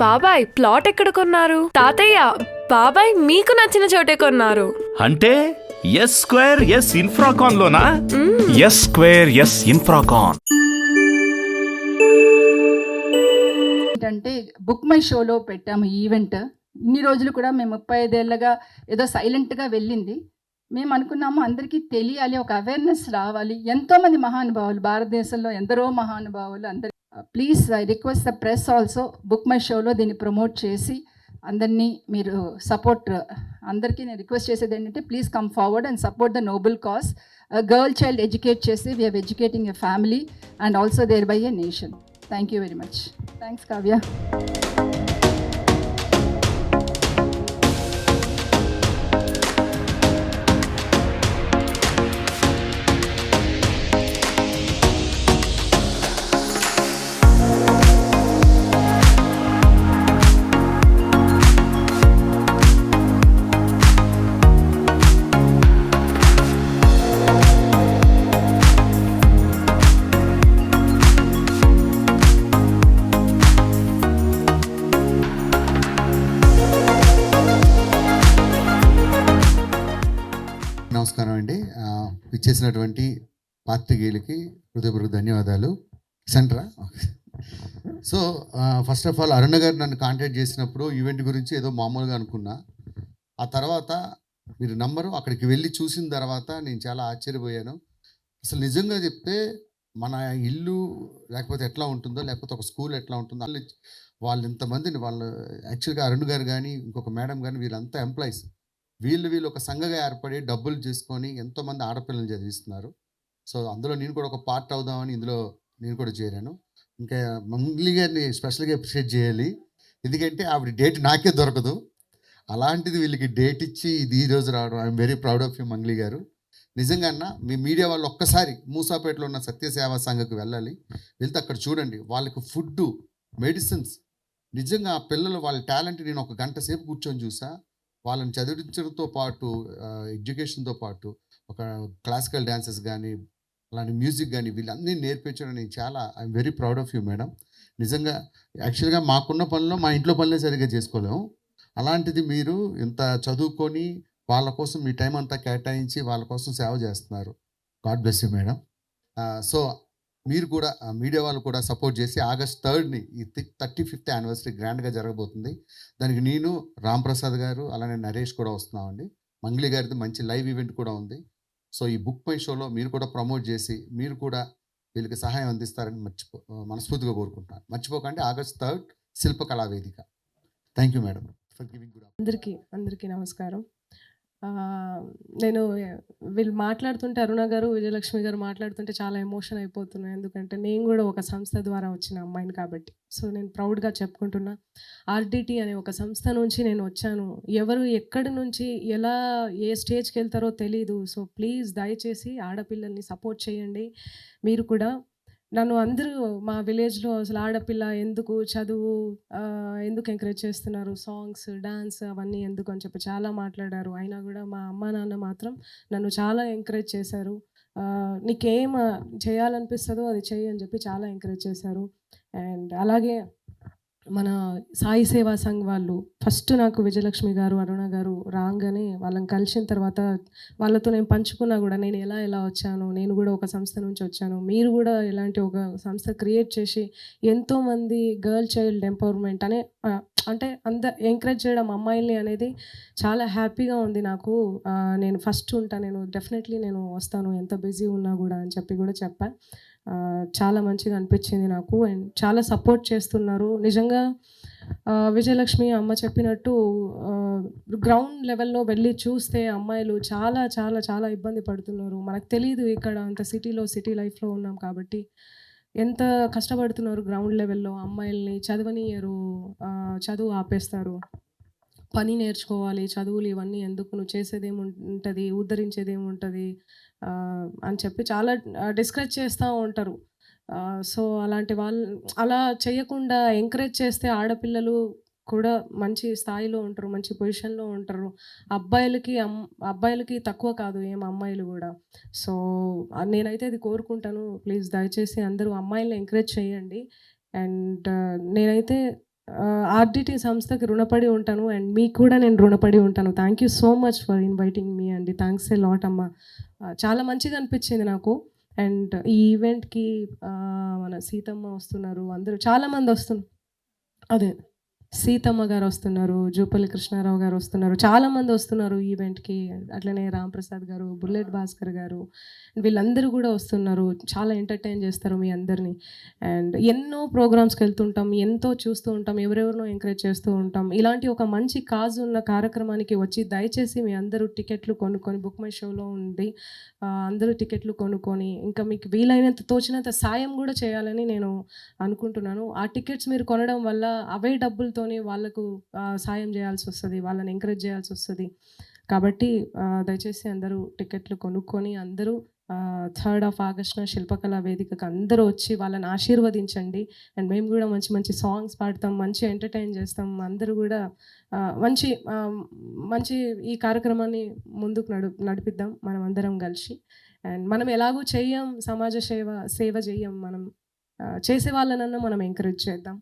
బాబాయ్ ప్లాట్ ఎక్కడ కొన్నారు? తాతయ్య బాబాయ్ మీకు నచ్చిన చోటే కొన్నారు. అంటే ఎస్ స్క్వేర్ ఎస్ ఇన్ఫ్రాకాన్ లోనా? S square S Infracon. ఏంటంటే బుక్ మై షోలో పెట్టాము ఈవెంట్. ఇన్ని రోజులు కూడా మేము 35 ఏళ్ళగా ఏదో సైలెంట్గా వెళ్ళింది. మేము అనుకున్నాము అందరికీ తెలియాలి, ఒక అవేర్నెస్ రావాలి. ఎంతోమంది మహానుభావులు, భారతదేశంలో ఎందరో మహానుభావులు అందరి please I request the press also book my షోలో దీన్ని ప్రమోట్ చేసి అందరినీ మీరు సపోర్ట్. అందరికీ నేను రిక్వెస్ట్ చేసేది ఏంటంటే please come forward and support the noble cause. Girl child educate చేసి we are educating a family and also thereby a nation. Thank you very much. Thanks, Kavya. నమస్కారం అండి. ఇచ్చేసినటువంటి పాత్రికేయులకి హృదయపూర్వక ధన్యవాదాలు. సెంటరా సో ఫస్ట్ ఆఫ్ ఆల్ అరుణ గారు నన్ను contact చేసినప్పుడు event గురించి ఏదో మామూలుగా అనుకున్నా. ఆ తర్వాత మీరు నంబరు అక్కడికి వెళ్ళి చూసిన తర్వాత నేను చాలా ఆశ్చర్యపోయాను. అసలు నిజంగా చెప్తే మన ఇల్లు లేకపోతే ఎట్లా ఉంటుందో, లేకపోతే ఒక స్కూల్ ఎట్లా ఉంటుందో, వాళ్ళు ఇంతమందిని వాళ్ళు యాక్చువల్గా అరుణ్ గారు కానీ ఇంకొక మేడం కానీ వీళ్ళంతా ఎంప్లాయీస్. వీళ్ళు ఒక సంఘగా ఏర్పడి డబ్బులు చేసుకొని ఎంతోమంది ఆడపిల్లలు చదివిస్తున్నారు. సో అందులో నేను కూడా ఒక పార్ట్ అవుదామని ఇందులో నేను కూడా చేరాను. ఇంకా మంగ్లీ గారిని స్పెషల్గా అప్రిషియేట్ చేయాలి. ఎందుకంటే ఆవిడ డేట్ నాకే దొరకదు, అలాంటిది వీళ్ళకి డేట్ ఇచ్చి ఇది ఈరోజు రావడం. I'm very proud of you Mangli గారు. నిజంగా అన్న మీ మీడియా వాళ్ళు ఒక్కసారి మూసాపేటలో ఉన్న సత్యసేవా సంఘకు వెళ్ళాలి. వెళ్తే అక్కడ చూడండి వాళ్ళకి ఫుడ్డు, మెడిసిన్స్. నిజంగా ఆ పిల్లలు వాళ్ళ టాలెంట్ నేను ఒక గంట సేపు కూర్చొని చూసా. వాళ్ళని చదివించడంతో పాటు ఎడ్యుకేషన్తో పాటు ఒక క్లాసికల్ డ్యాన్సెస్ కానీ అలాంటి మ్యూజిక్ కానీ వీళ్ళన్నీ నేర్పించడం నేను చాలా I'm very proud of you madam. నిజంగా యాక్చువల్గా మాకున్న పనుల్లో మా ఇంట్లో పనులే సరిగ్గా చేసుకోలేము, అలాంటిది మీరు ఇంత చదువుకొని వాళ్ళ కోసం మీ టైం అంతా కేటాయించి వాళ్ళ కోసం సేవ చేస్తున్నారు. God bless you madam. So మీరు కూడా మీడియా వాళ్ళు కూడా సపోర్ట్ చేసి August 3 ఈ 35th యానివర్సరీ గ్రాండ్గా జరగబోతుంది. దానికి నేను రాంప్రసాద్ గారు అలానే నరేష్ కూడా వస్తున్నామండి. మంగ్లీ గారిది మంచి లైవ్ ఈవెంట్ కూడా ఉంది. సో ఈ బుక్ మై షోలో మీరు కూడా ప్రమోట్ చేసి మీరు కూడా వీళ్ళకి సహాయం అందిస్తారని మనస్ఫూర్తిగా కోరుకుంటున్నాను. మర్చిపోకండి August 3 శిల్పకళా వేదిక. Thank you madam for giving good. అందరికీ నమస్కారం. నేను వీళ్ళు మాట్లాడుతుంటే అరుణ గారు, విజయలక్ష్మి గారు మాట్లాడుతుంటే చాలా ఎమోషన్ అయిపోతున్నాను. ఎందుకంటే నేను కూడా ఒక సంస్థ ద్వారా వచ్చిన అమ్మాయిని కాబట్టి. సో నేను ప్రౌడ్గా చెప్పుకుంటున్నా. ఆర్డిటి అనే ఒక సంస్థ నుంచి నేను వచ్చాను. ఎవరు ఎక్కడి నుంచి ఎలా ఏ స్టేజ్కి వెళ్తారో తెలీదు. సో ప్లీజ్ దయచేసి ఆడపిల్లల్ని సపోర్ట్ చేయండి. మీరు కూడా నన్ను అందరూ మా విలేజ్లో అసలు ఆడపిల్ల ఎందుకు చదువు ఎందుకు ఎంకరేజ్ చేస్తున్నారు, సాంగ్స్ డాన్స్ అవన్నీ ఎందుకు అని చెప్పి చాలా మాట్లాడారు. అయినా కూడా మా అమ్మ నాన్న మాత్రం నన్ను చాలా ఎంకరేజ్ చేశారు. నీకేం చేయాలనిపిస్తుందో అది చెయ్యి అని చెప్పి చాలా ఎంకరేజ్ చేశారు. అండ్ అలాగే మన సాయి సేవా సంఘ్ వాళ్ళు ఫస్ట్ నాకు విజయలక్ష్మి గారు, అరుణ గారు రాగానే వాళ్ళని కలిసిన తర్వాత వాళ్ళతో నేను పంచుకున్నా కూడా నేను ఎలా వచ్చాను, నేను కూడా ఒక సంస్థ నుంచి వచ్చాను, మీరు కూడా ఇలాంటి ఒక సంస్థ క్రియేట్ చేసి ఎంతోమంది గర్ల్ చైల్డ్ ఎంపవర్మెంట్ అంటే ఎంకరేజ్ చేయడం అమ్మాయిల్ని అనేది చాలా హ్యాపీగా ఉంది నాకు. నేను ఫస్ట్ ఉంటాను, నేను డెఫినెట్లీ నేను వస్తాను ఎంత బిజీ ఉన్నా కూడా అని చెప్పి కూడా చెప్పా. చాలా మంచిగా అనిపించింది నాకు. అండ్ చాలా సపోర్ట్ చేస్తున్నారు నిజంగా. విజయలక్ష్మి అమ్మ చెప్పినట్టు గ్రౌండ్ లెవెల్లో వెళ్ళి చూస్తే అమ్మాయిలు చాలా చాలా చాలా ఇబ్బంది పడుతున్నారు. మనకు తెలియదు ఇక్కడ అంత సిటీ లైఫ్లో ఉన్నాం కాబట్టి ఎంత కష్టపడుతున్నారు. గ్రౌండ్ లెవెల్లో అమ్మాయిల్ని చదవనియరు, చదువు ఆపేస్తారు. పని నేర్చుకోవాలి, చదువులు ఇవన్నీ ఎందుకు, నువ్వు చేసేదేముంటుంది, ఉద్ధరించేదేముంటుంది అని చెప్పి చాలా డిస్కరేజ్ చేస్తూ ఉంటారు. సో అలాంటి వాళ్ళు అలా చేయకుండా ఎంకరేజ్ చేస్తే ఆడపిల్లలు కూడా మంచి స్థాయిలో ఉంటారు, మంచి పొజిషన్లో ఉంటారు. అబ్బాయిలకి తక్కువ కాదు ఏం అమ్మాయిలు కూడా. సో నేనైతే ఇది కోరుకుంటాను. ప్లీజ్ దయచేసి అందరూ అమ్మాయిల్ని ఎంకరేజ్ చేయండి. అండ్ నేనైతే ఆర్డిటి సంస్థకి రుణపడి ఉంటాను అండ్ మీకు కూడా నేను రుణపడి ఉంటాను. Thank you so much for inviting me అండి. థ్యాంక్స్ ఏ లాట్ అమ్మ. చాలా మంచిగా అనిపించింది నాకు. అండ్ ఈ ఈవెంట్కి మన సీతమ్మ వస్తున్నారు, అందరూ చాలామంది వస్తున్నారు. అదే సీతమ్మ గారు వస్తున్నారు, జూపల్లి కృష్ణారావు గారు వస్తున్నారు, చాలామంది వస్తున్నారు ఈవెంట్కి. అట్లనే రాంప్రసాద్ గారు, బుల్లెట్ భాస్కర్ గారు, వీళ్ళందరూ కూడా వస్తున్నారు. చాలా ఎంటర్టైన్ చేస్తారు మీ అందరినీ. అండ్ ఎన్నో ప్రోగ్రామ్స్కి వెళ్తుంటాం, ఎంతో చూస్తూ ఉంటాం, ఎవరెవరినో ఎంకరేజ్ చేస్తూ ఉంటాం. ఇలాంటి ఒక మంచి కాజ్ ఉన్న కార్యక్రమానికి వచ్చి దయచేసి మీ అందరూ టికెట్లు కొనుక్కొని, బుక్ మై షోలో ఉంది, అందరూ టికెట్లు కొనుక్కొని ఇంకా మీకు వీలైనంత తోచినంత సాయం కూడా చేయాలని నేను అనుకుంటున్నాను. ఆ టికెట్స్ మీరు కొనడం వల్ల అవే డబ్బులతోని వాళ్ళకు సాయం చేయాల్సి వస్తుంది, వాళ్ళని ఎంకరేజ్ చేయాల్సి వస్తుంది. కాబట్టి దయచేసి అందరూ టికెట్లు కొనుక్కొని అందరూ 3rd of August శిల్పకళా వేదికకు అందరూ వచ్చి వాళ్ళని ఆశీర్వదించండి. అండ్ మేము కూడా మంచి మంచి సాంగ్స్ పాడతాం, మంచి ఎంటర్టైన్ చేస్తాం. అందరూ కూడా మంచి మంచి ఈ కార్యక్రమాన్ని ముందుకు నడిపిద్దాం మనం అందరం కలిసి. అండ్ మనం ఎలాగూ చెయ్యం, సమాజ సేవ చెయ్యం, మనం చేసే వాళ్ళనన్నా మనం ఎంకరేజ్ చేద్దాం.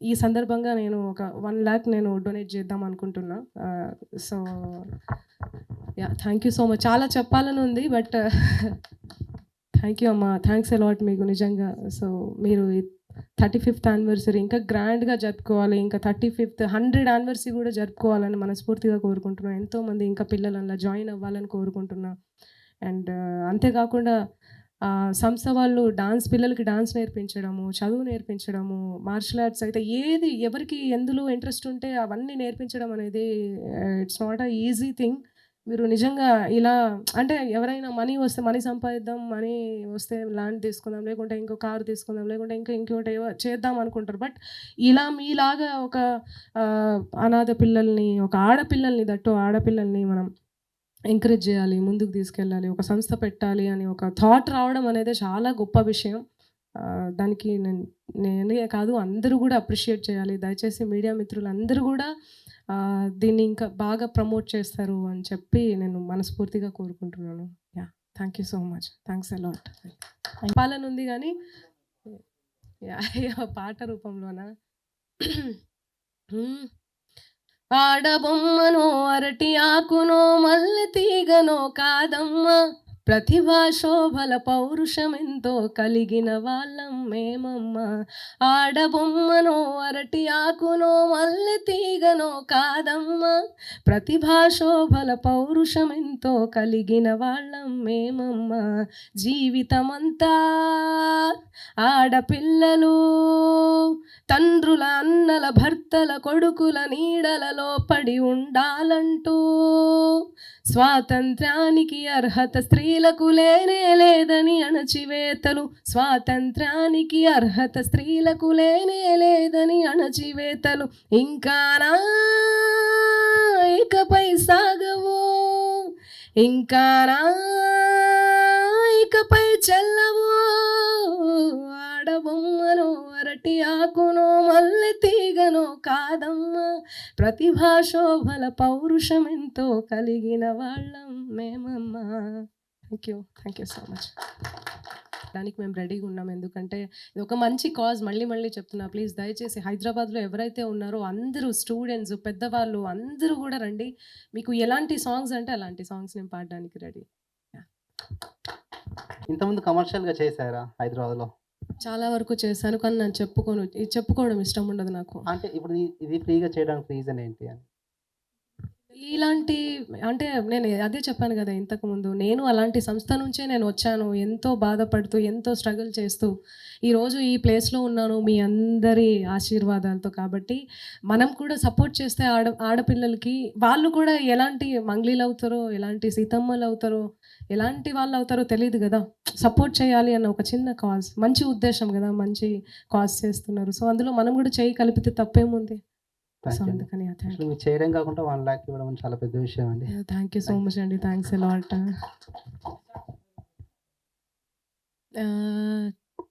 ఈ సందర్భంగా నేను ఒక 1 lakh నేను డొనేట్ చేద్దాం అనుకుంటున్నా. So yeah, thank you so much. చాలా చెప్పాలని ఉంది బట్ థ్యాంక్ యూ అమ్మ, థ్యాంక్స్ అలాట్ మీకు నిజంగా. సో మీరు 35th యానివర్సరీ ఇంకా గ్రాండ్గా జరుపుకోవాలి, ఇంకా 35th 100 యానివర్సరీ కూడా జరుపుకోవాలని మనస్ఫూర్తిగా కోరుకుంటున్నాను. ఎంతోమంది ఇంకా పిల్లలు అలా జాయిన్ అవ్వాలని కోరుకుంటున్నా. అండ్ అంతేకాకుండా సంస్థ వాళ్ళు పిల్లలకి డాన్స్ నేర్పించడము, చదువు నేర్పించడము, మార్షల్ ఆర్ట్స్ అయితే ఏది ఎవరికి ఎందులో ఇంట్రెస్ట్ ఉంటే అవన్నీ నేర్పించడం అనేది it's not a easy thing. మీరు నిజంగా ఇలా అంటే ఎవరైనా మనీ సంపాదిద్దాం, మనీ వస్తే ల్యాండ్ తీసుకుందాం, లేకుంటే ఇంకో కారు తీసుకుందాం, లేకుంటే ఇంకోటి చేద్దాం అనుకుంటారు. బట్ ఇలా మీలాగా ఒక అనాథ పిల్లల్ని, ఒక ఆడపిల్లల్ని మనం ఎంకరేజ్ చేయాలి, ముందుకు తీసుకెళ్ళాలి, ఒక సంస్థ పెట్టాలి అని ఒక థాట్ రావడం అనేది చాలా గొప్ప విషయం. దానికి నేనే కాదు అందరూ కూడా అప్రిషియేట్ చేయాలి. దయచేసి మీడియా మిత్రులు అందరూ కూడా దీన్ని ఇంకా బాగా ప్రమోట్ చేస్తారు అని చెప్పి నేను మనస్ఫూర్తిగా కోరుకుంటున్నాను. Yeah, thank you so much, thanks a lot. పాలన ఉంది కానీ పాట రూపంలోనా? ఆడబొమ్మనో అరటి ఆకునో మల్లె తీగనో కాదమ్మ, ప్రతిభా శోభల పౌరుషమెంతో కలిగిన వాళ్ళం మేమమ్మ. ఆడబొమ్మనో అరటి ఆకునో మల్లె తీగనో కాదమ్మ, ప్రతిభా శోభల పౌరుషమెంతో కలిగిన వాళ్ళం మేమమ్మ. జీవితమంతా ఆడపిల్లలు తండ్రుల అన్నల భర్తల కొడుకుల నీడలలో పడి ఉండాలంటూ స్వాతంత్ర్యానికి అర్హత స్త్రీలకు లేనే లేదని అణచివేతలు, స్వాతంత్ర్యానికి అర్హత స్త్రీలకు లేనే లేదని అణచివేతలు ఇంకానా ఇకపై సాగవు, ఇంకానా ఇకపై చెల్లవు. ఆడబొమ్మనో అరటి ఆకునో మల్లె తీగనో కాదమ్మ, ప్రతిభా శోభల పౌరుషమెంతో కలిగిన వాళ్ళం మేమమ్మ. Thank you so much. దానికి మేము రెడీగా ఉన్నాం, ఎందుకంటే ఇది ఒక మంచి కాజ్. మళ్ళీ చెప్తున్నా, ప్లీజ్ దయచేసి హైదరాబాద్లో ఎవరైతే ఉన్నారో అందరూ స్టూడెంట్స్, పెద్దవాళ్ళు అందరూ కూడా రండి. మీకు ఎలాంటి సాంగ్స్ అంటే అలాంటి సాంగ్స్ నేను పాడడానికి రెడీ. ఇంతకుముందు కమర్షియల్గా చేశారా హైదరాబాద్లో? చాలా వరకు చేశాను, కానీ నేను చెప్పుకోవడం ఇష్టం ఉండదు నాకు. అంటే ఇప్పుడు ఇది ఫ్రీగా చేయడానికి రీజన్ ఏంటి అని? ఇలాంటి అంటే నేను అదే చెప్పాను కదా ఇంతకుముందు, నేను అలాంటి సంస్థ నుంచే నేను వచ్చాను, ఎంతో బాధపడుతూ ఎంతో స్ట్రగుల్ చేస్తూ ఈరోజు ఈ ప్లేస్లో ఉన్నాను మీ అందరి ఆశీర్వాదాలతో. కాబట్టి మనం కూడా సపోర్ట్ చేస్తే ఆడపిల్లలకి వాళ్ళు కూడా ఎలాంటి మంగ్లీలు అవుతారో, ఎలాంటి సీతమ్మలు అవుతారో, ఎలాంటి వాళ్ళు అవుతారో తెలియదు కదా. సపోర్ట్ చేయాలి అన్న ఒక చిన్న కాజ్, మంచి ఉద్దేశం కదా, మంచి కాజ్ చేస్తున్నారు. సో అందులో మనం కూడా చేయి కలిపితే తప్పేముంది. సో అందుకని మీరు చేయడం కాకుండా 1 lakh ఇవ్వడం చాలా పెద్ద విషయం అండి. థ్యాంక్ యూ సో మచ్ అండి, థ్యాంక్స్ అలాట్.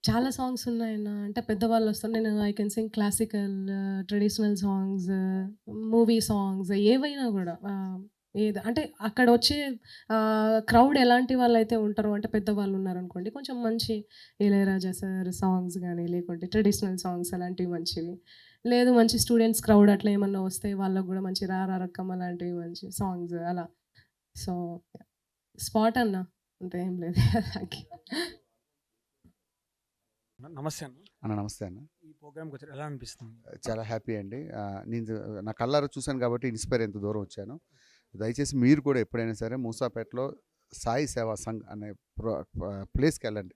చాలా సాంగ్స్ ఉన్నాయన్న, అంటే పెద్దవాళ్ళు వస్తారు, నేను I can sing classical, traditional songs, movie songs, ఏవైనా కూడా ఏది అంటే అక్కడ వచ్చే క్రౌడ్ ఎలాంటి వాళ్ళైతే ఉంటారో అంటే పెద్దవాళ్ళు ఉన్నారనుకోండి కొంచెం మంచి ఇళయరాజా సార్ సాంగ్స్ కానీ లేకుంటే ట్రెడిషనల్ సాంగ్స్ అలాంటివి మంచివి లేదు మంచి స్టూడెంట్స్ క్రౌడ్ అట్లా ఏమన్నా వస్తే వాళ్ళకు కూడా మంచి రారా రక్కం అలాంటివి మంచి సాంగ్స్ అలా సో స్పాట్ అన్న అంతే ఏం లేదు. నమస్తే అన్న. అన్న నమస్తే అన్న. ఈ ప్రోగ్రామ్కి వచ్చారు ఎలా అనిపిస్తుంది? చాలా హ్యాపీ అండి. నేను నా కళ్ళారా చూశాను కాబట్టి ఇన్స్పైర్ ఎంత దూరం వచ్చాను. దయచేసి మీరు కూడా ఎప్పుడైనా సరే మూసాపేటలో సాయి సేవా సంఘ్ అనే ప్లేస్కి వెళ్ళండి.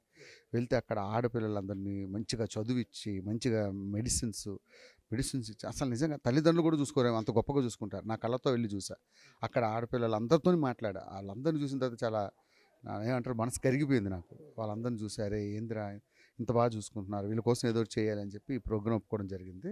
వెళ్తే అక్కడ ఆడపిల్లలందరినీ మంచిగా చదివిచ్చి మంచిగా మెడిసిన్స్ ఇచ్చి అసలు నిజంగా తల్లిదండ్రులు కూడా చూసుకోరేమో అంత గొప్పగా చూసుకుంటారు. నా కళ్ళతో వెళ్ళి చూసా. అక్కడ ఆడపిల్లలందరితో మాట్లాడా. వాళ్ళందరినీ చూసిన తర్వాత చాలా ఏమంటారు మనసు కరిగిపోయింది నాకు. వాళ్ళందరినీ చూసారే ఏందిరా ఇంత బాగా చూసుకుంటున్నారు, వీళ్ళ కోసం ఏదో చేయాలని చెప్పి ఈ ప్రోగ్రామ్ ఒప్పుకోవడం జరిగింది.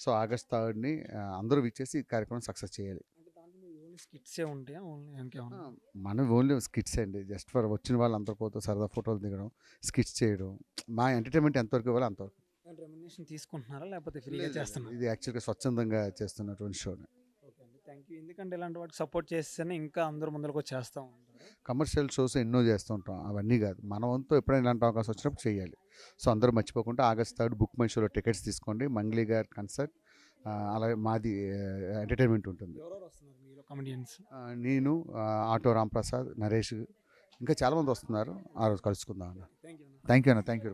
సో August 3 అందరూ విచ్చేసి ఈ కార్యక్రమం సక్సెస్ చేయాలి. అంటే దాంట్లో ఓన్లీ స్కిట్సే ఉంటాయా? ఓన్లీ ఇంకేమన్నా? మనం ఓన్లీ స్కిట్స్ అండి. జస్ట్ ఫర్ వచ్చిన వాళ్ళందరితో సరదా ఫోటోలు దిగడం, స్కిట్స్ చేయడం, మా ఎంటర్టైన్మెంట్ ఎంతవరకు ఇవ్వాలి అంతవరకు. రెమ్యునరేషన్ తీసుకుంటున్నారా లేకపోతే ఫ్రీగా చేస్తున్నారు? ఇది యాక్చువల్గా స్వచ్ఛందంగా చేస్తున్నటువంటి షోని. ఓకే అండి, థ్యాంక్ యూ. ఎందుకంటే ఇలాంటి వాటికి సపోర్ట్ చేస్తేనే ఇంకా అందరూ ముందరకు వచ్చి చేస్తూ ఉంటారు. కమర్షియల్ షోస్ ఎన్నో చేస్తూ ఉంటాం, అవన్నీ కాదు. మన వంతు ఎప్పుడైనా ఇలాంటి అవకాశం వచ్చినప్పుడు చేయాలి. సో అందరూ మర్చిపోకుండా August 3 బుక్ మై షోలో టికెట్స్ తీసుకోండి. మంగ్లీ గారి కన్సర్ట్, అలాగే మాది ఎంటర్టైన్మెంట్ ఉంటుంది. ఎవరెవరు వస్తున్నారు మీరు కమెడియన్స్? నేను, ఆటో రాంప్రసాద్, నరేష్, ఇంకా చాలామంది వస్తున్నారు. ఆ రోజు కలుసుకుందాం అన్న. థ్యాంక్ యూ అన్న. థ్యాంక్ యూ అన్న. Thank you.